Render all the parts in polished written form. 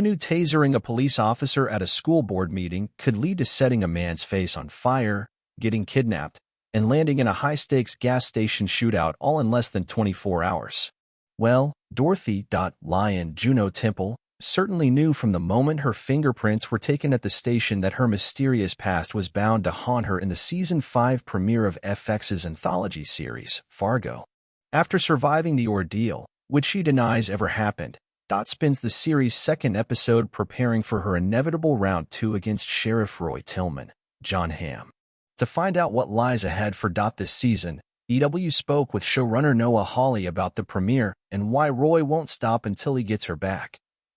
knew tasering a police officer at a school board meeting could lead to setting a man's face on fire, getting kidnapped, and landing in a high-stakes gas station shootout all in less than 24 hours? Well, Dorothy, Lyon, Juno Temple, certainly knew from the moment her fingerprints were taken at the station that her mysterious past was bound to haunt her in the Season 5 premiere of FX's anthology series, Fargo. After surviving the ordeal, which she denies ever happened, spends the series' second episode preparing for her inevitable round 2 against Sheriff Roy Tillman, Jon Hamm. To find out what lies ahead for this season, EW spoke with showrunner Noah Hawley about the premiere and why Roy won't stop until he gets her back.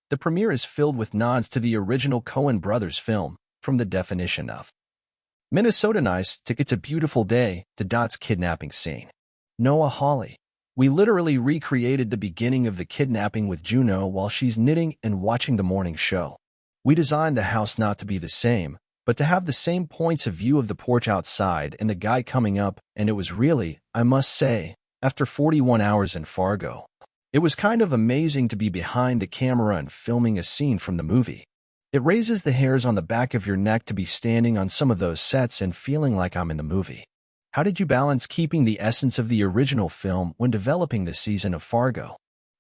The premiere is filled with nods to the original Coen brothers film, from the definition of Minnesota Nice to It's a Beautiful Day to Dot's kidnapping scene. Noah Hawley: we literally recreated the beginning of the kidnapping with Juno while she's knitting and watching the morning show. We designed the house not to be the same, but to have the same points of view of the porch outside and the guy coming up, and it was really, I must say, after 41 hours in Fargo, it was kind of amazing to be behind the camera and filming a scene from the movie. It raises the hairs on the back of your neck to be standing on some of those sets and feeling like I'm in the movie. How did you balance keeping the essence of the original film when developing this season of Fargo?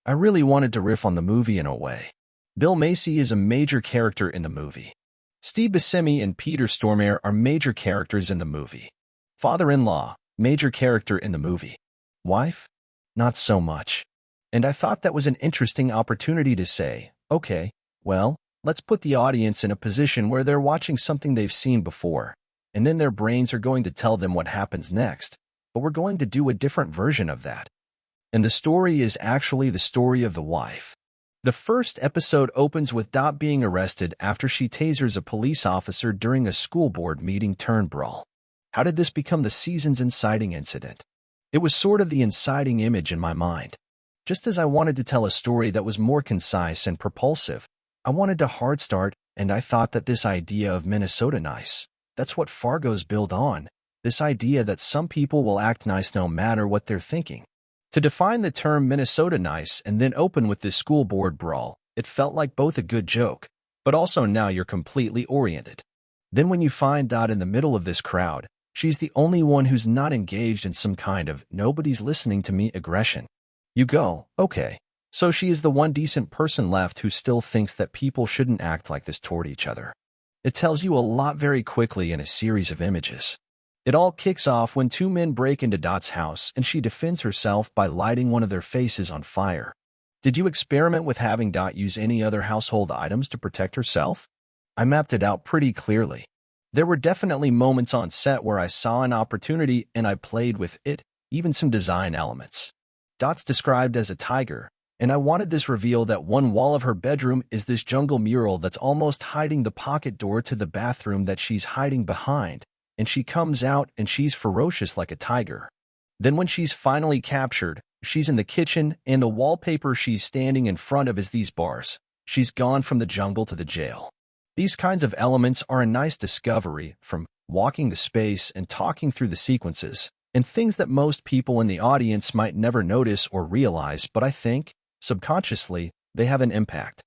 I really wanted to riff on the movie in a way. Bill Macy is a major character in the movie. Steve Buscemi and Peter Stormare are major characters in the movie. Father-in-law, major character in the movie. Wife? Not so much. And I thought that was an interesting opportunity to say, okay, well, let's put the audience in a position where they're watching something they've seen before, and then their brains are going to tell them what happens next, but we're going to do a different version of that. And the story is actually the story of the wife. The first episode opens with Dot being arrested after she tasers a police officer during a school board meeting brawl. How did this become the season's inciting incident? It was sort of the inciting image in my mind. Just as I wanted to tell a story that was more concise and propulsive, I wanted to hard start, and I thought that this idea of Minnesota nice, that's what Fargo's built on, this idea that some people will act nice no matter what they're thinking. To define the term Minnesota nice and then open with this school board brawl, it felt like both a good joke, but also now you're completely oriented. Then when you find Dot in the middle of this crowd, she's the only one who's not engaged in some kind of nobody's listening to me aggression. You go, okay, so she is the one decent person left who still thinks that people shouldn't act like this toward each other. It tells you a lot very quickly in a series of images. It all kicks off when two men break into Dot's house and she defends herself by lighting one of their faces on fire. Did you experiment with having Dot use any other household items to protect herself? I mapped it out pretty clearly. There were definitely moments on set where I saw an opportunity and I played with it, even some design elements. Dot's described as a tiger, and I wanted this reveal that one wall of her bedroom is this jungle mural that's almost hiding the pocket door to the bathroom that she's hiding behind, and she comes out and she's ferocious like a tiger. Then when she's finally captured, she's in the kitchen and the wallpaper she's standing in front of is these bars. She's gone from the jungle to the jail. These kinds of elements are a nice discovery from walking the space and talking through the sequences, and things that most people in the audience might never notice or realize, but I think, subconsciously, they have an impact.